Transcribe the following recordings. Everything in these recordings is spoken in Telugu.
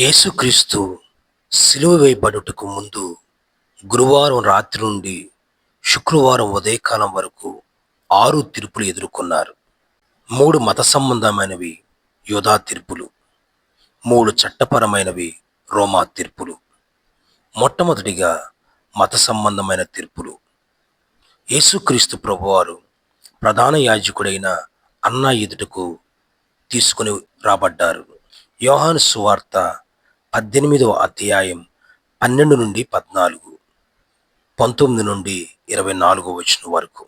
యేసుక్రీస్తు సిలువ వేయబడుటకు ముందు గురువారం రాత్రి నుండి శుక్రవారం ఉదయకాలం వరకు 6 తీర్పులు ఎదుర్కొన్నారు. 3 మత సంబంధమైనవి యూదా తీర్పులు, 3 చట్టపరమైనవి రోమా తీర్పులు. మొట్టమొదటిగా మత సంబంధమైన తీర్పులు. యేసుక్రీస్తు ప్రభువారు ప్రధాన యాజకుడైన అన్నా ఎదుటకు తీసుకుని రాబడ్డారు. యోహాను సువార్త 18వ అధ్యాయం 12 నుండి 14, 19 నుండి 24 వచనం వరకు.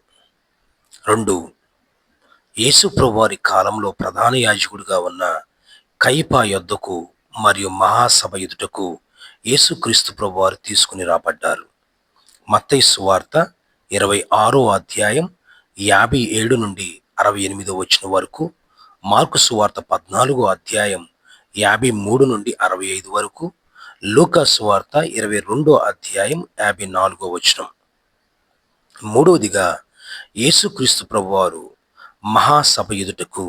2. యేసు ప్రభువారి కాలంలో ప్రధాన యాజకుడిగా ఉన్న కయపా యొద్దకు మరియు మహాసభ ఎదుటకు యేసుక్రీస్తు ప్రభువారు తీసుకుని రాబడ్డారు. మత్తయి సువార్త 26వ అధ్యాయం 57 నుండి 68 వచనం వరకు, మార్కు సువార్త 14వ అధ్యాయం 53 నుండి 65 వరకు, లూకా సువార్త 22వ అధ్యాయం 54వ వచనం. మూడవదిగా యేసుక్రీస్తు ప్రభువారు మహాసభ ఎదుటకు,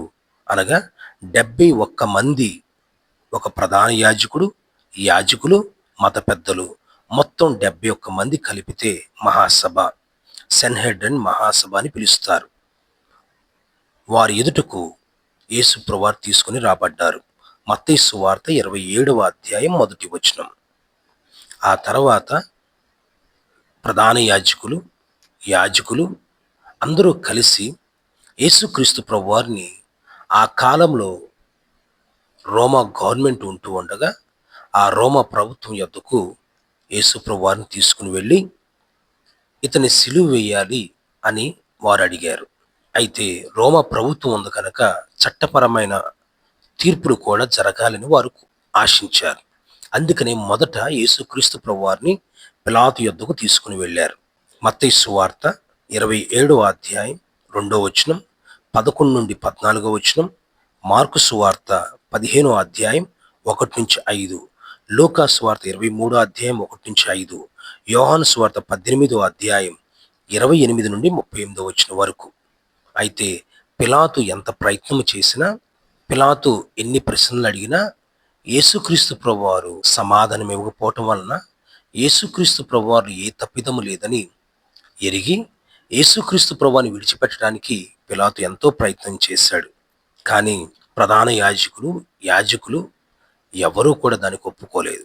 అనగా 71 మంది, ఒక ప్రధాన యాజకుడు, యాజకులు, మత పెద్దలు, మొత్తం 71 మంది కలిపితే మహాసభ, సెన్హెడ్రిన్ మహాసభ అని పిలుస్తారు. వారి ఎదుటకు యేసు ప్రభువారు తీసుకుని రాబడ్డారు. మత్తయి సువార్త 27వ అధ్యాయం 1వ వచనం. ఆ తర్వాత ప్రధాన యాజకులు అందరూ కలిసి యేసుక్రీస్తు ప్రభువారిని, ఆ కాలంలో రోమా గవర్నమెంట్ ఉంటూ ఉండగా ఆ రోమా ప్రభుత్వం యొద్దకు యేసు ప్రభువారిని తీసుకుని వెళ్ళి ఇతని సిలువ వేయాలి అని వారు అడిగారు. అయితే రోమా ప్రభుత్వం ఉంది కనుక చట్టపరమైన తీర్పులు కూడా జరగాలని వారు ఆశించారు. అందుకని మొదట యేసుక్రీస్తు ప్రభువారిని పిలాతు యొద్దకు తీసుకుని వెళ్ళారు. మత్తయి సువార్త 27వ అధ్యాయం 2వ వచనం, 11 నుండి 14వ వచనం, మార్కు సువార్త 15వ అధ్యాయం 1 నుంచి 5, లూకా సువార్త 23వ అధ్యాయం 1 నుంచి 5, యోహాను సువార్త 18వ అధ్యాయం 28 నుండి 38వ వచనం వరకు. అయితే పిలాతు ఎంత ప్రయత్నం చేసినా, పిలాతు ఎన్ని ప్రశ్నలు అడిగినా యేసుక్రీస్తు ప్రభువారు సమాధానం ఇవ్వకపోవటం వలన యేసుక్రీస్తు ప్రభువారు ఏ తప్పిదము లేదని ఎరిగి యేసుక్రీస్తు ప్రభువారిని విడిచిపెట్టడానికి పిలాతు ఎంతో ప్రయత్నం చేశాడు. కానీ ప్రధాన యాజకులు ఎవరూ కూడా దానికి ఒప్పుకోలేదు.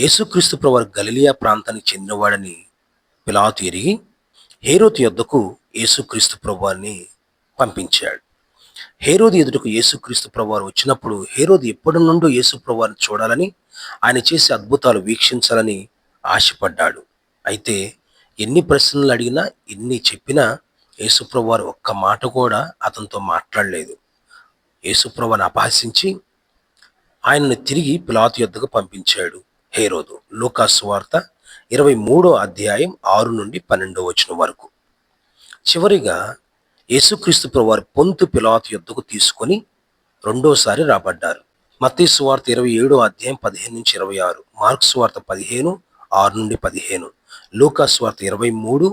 యేసుక్రీస్తు ప్రభువారు గలిలయ ప్రాంతానికి చెందినవాడని పిలాతు ఎరిగి హేరోదు యొద్దకు యేసుక్రీస్తు ప్రభువారిని పంపించాడు. హేరోదు ఎదుటకు యేసుక్రీస్తు ప్రభువారు వచ్చినప్పుడు హేరోదు ఎప్పటి నుండో యేసు ప్రభువారిని చూడాలని, ఆయన చేసే అద్భుతాలు వీక్షించాలని ఆశపడ్డాడు. అయితే ఎన్ని ప్రశ్నలు అడిగినా, ఎన్ని చెప్పినా యేసు ప్రభువారు ఒక్క మాట కూడా అతనితో మాట్లాడలేదు. యేసు ప్రభువారిని అపహసించి ఆయనను తిరిగి పిలాతు యొద్దకు పంపించాడు హేరోదు. లూకా సువార్త 23వ అధ్యాయం 6 నుండి 12వ వచనం వరకు. చివరిగా యేసుక్రీస్తు ప్రభువారు పొంతు పిలాతు యొద్దకు తీసుకొని రెండోసారి రాబడ్డారు. మత్తయి సువార్త 27వ అధ్యాయం 15 నుంచి 26, మార్కు సువార్త 15, 6 నుండి 15, లూకా సువార్త 23,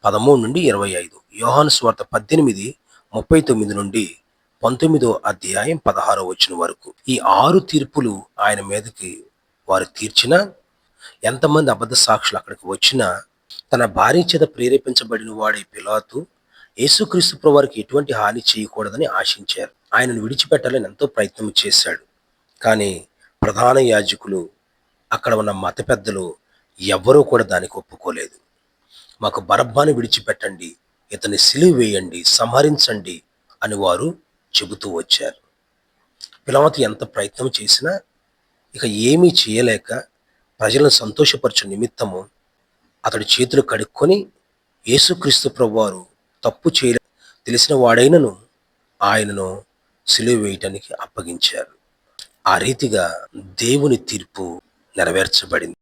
13 నుండి 25, యోహాను సువార్త 18, 39 నుండి 19వ అధ్యాయం 16వ వచనం వరకు. ఈ 6 తీర్పులు ఆయన మీదకి వారు తీర్చినా, ఎంతమంది అబద్ధ సాక్షులు అక్కడికి వచ్చినా, తన భార్య చేత ప్రేరేపించబడిన వాడే పిలాతు యేసుక్రీస్తు ప్రభువారికి ఎటువంటి హాని చేయకూడదని ఆశించారు. ఆయనను విడిచిపెట్టాలని ఎంతో ప్రయత్నం చేశాడు. కానీ ప్రధాన యాజకులు, అక్కడ ఉన్న మత పెద్దలు ఎవ్వరూ కూడా దానికి ఒప్పుకోలేదు. మాకు బరబ్బాను విడిచిపెట్టండి, ఇతని సిలువ వేయండి, సంహరించండి అని వారు చెబుతూ వచ్చారు. పిలాతు ఎంత ప్రయత్నం చేసినా ఇక ఏమీ చేయలేక ప్రజలను సంతోషపరచు నిమిత్తము అతడి చేతులు కడుక్కొని యేసుక్రీస్తు ప్రభువారు తప్పు తెలిసిన వాడైనను ఆయనను సిలువ వేయటానికి అప్పగించారు. ఆ రీతిగా దేవుని తీర్పు నెరవేర్చబడింది.